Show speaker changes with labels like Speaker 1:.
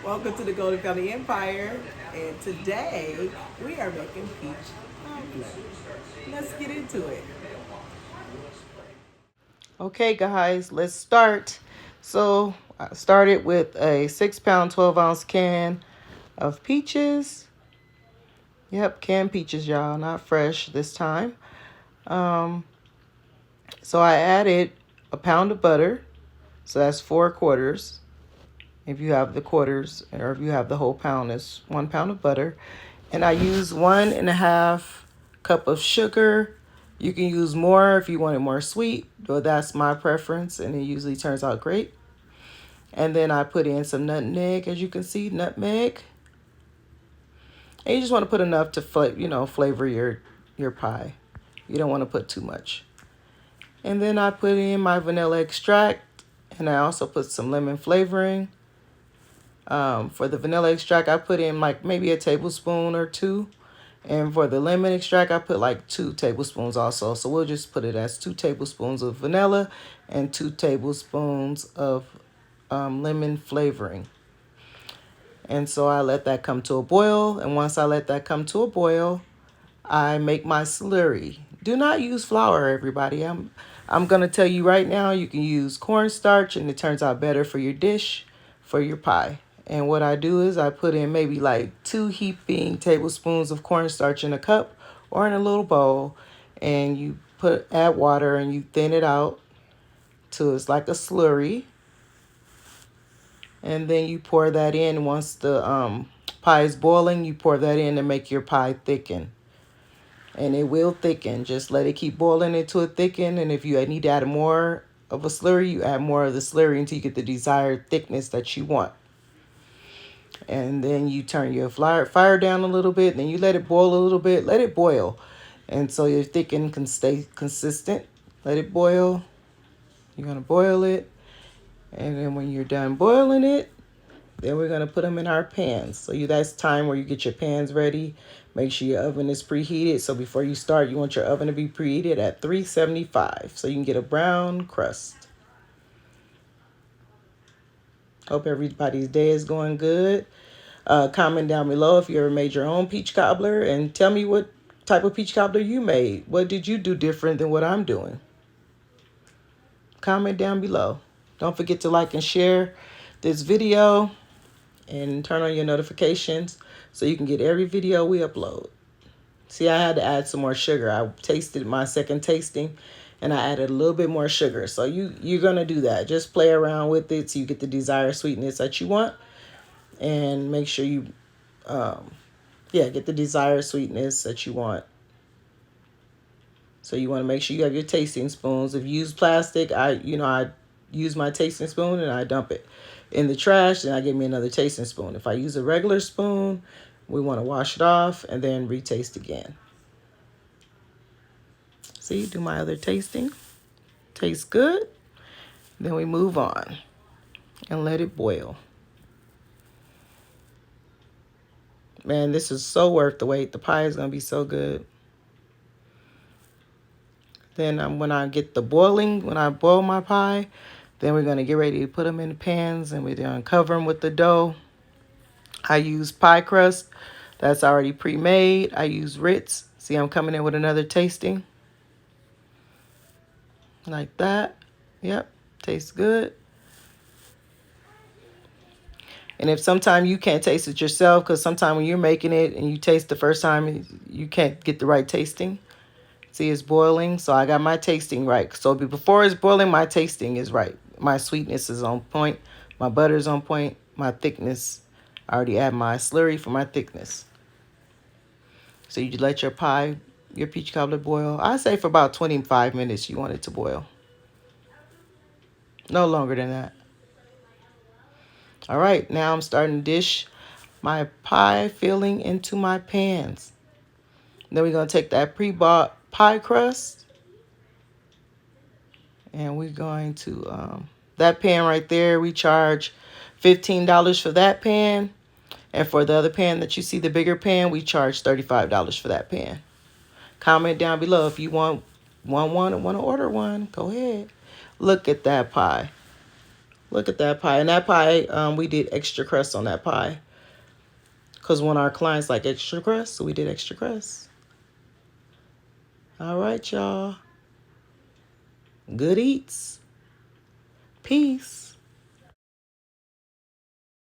Speaker 1: Welcome to the Golden Family Empire, and today we are making peach cobbler. Let's get into it. Okay, guys, let's start. So I started with a 6-pound, 12-ounce can of peaches. Yep, canned peaches, y'all, not fresh this time. Um, so I added a pound of butter. So that's 4 quarters. If you have the quarters, or if you have the whole pound, it's 1 pound of butter. And I use 1.5 cup of sugar. You can use more if you want it more sweet, but that's my preference, and it usually turns out great. And then I put in some nutmeg, as you can see, nutmeg. And you just want to put enough to flavor your pie. You don't want to put too much. And then I put in my vanilla extract, and I also put some lemon flavoring. For the vanilla extract, I put in like maybe a tablespoon or two. And for the lemon extract, I put like 2 tablespoons also. So we'll just put it as 2 tablespoons of vanilla and 2 tablespoons of lemon flavoring. And so I let that come to a boil. And once I let that come to a boil, I make my slurry. Do not use flour, everybody. I'm going to tell you right now, you can use cornstarch, and it turns out better for your dish, for your pie. And what I do is I put in maybe like 2 heaping tablespoons of cornstarch in a cup or in a little bowl, and you add water and you thin it out till it's like a slurry. And then you pour that in. Once the pie is boiling, you pour that in to make your pie thicken. And it will thicken. Just let it keep boiling until it thicken. And if you need to add more of a slurry, you add more of the slurry until you get the desired thickness that you want. And then you turn your fire down a little bit. Then you let it boil a little bit. Let it boil. And so your thickening can stay consistent. Let it boil. You're going to boil it. And then when you're done boiling it, then we're going to put them in our pans. So that's time where you get your pans ready. Make sure your oven is preheated. So before you start, you want your oven to be preheated at 375 so you can get a brown crust. Hope everybody's day is going good. Comment down below if you ever made your own peach cobbler, and tell me what type of peach cobbler you made. What did you do different than what I'm doing? Comment down below. Don't forget to like and share this video and turn on your notifications so you can get every video we upload. See, I had to add some more sugar. I tasted my second tasting, and I added a little bit more sugar. So you're going to do that. Just play around with it so you get the desired sweetness that you want. And make sure you, get the desired sweetness that you want. So you want to make sure you have your tasting spoons. If you use plastic, I use my tasting spoon and I dump it in the trash, and I give me another tasting spoon. If I use a regular spoon, we want to wash it off and then retaste again. See, do my other tasting. Tastes good. Then we move on and let it boil. Man, this is so worth the wait. The pie is going to be so good. Then when I boil my pie, then we're going to get ready to put them in the pans, and we're going to cover them with the dough. I use pie crust that's already pre-made. I use Ritz. See, I'm coming in with another tasting. Like that. Yep, tastes good. And if sometime you can't taste it yourself, because sometimes when you're making it and you taste the first time, you can't get the right tasting. See, it's boiling, so I got my tasting right. So before it's boiling, my tasting is right. My sweetness is on point. My butter is on point. My thickness, I already add my slurry for my thickness. So you let your peach cobbler boil. I say for about 25 minutes you want it to boil. No longer than that. All right, now I'm starting to dish my pie filling into my pans. Then we're going to take that pre-bought pie crust, and we're going to, that pan right there, we charge $15 for that pan. And for the other pan that you see, the bigger pan, we charge $35 for that pan. Comment down below if you want one and want to order one. Go ahead. Look at that pie. Look at that pie. And that pie, we did extra crust on that pie. Because one of our clients like extra crust, so we did extra crust. All right, y'all. Good eats. Peace.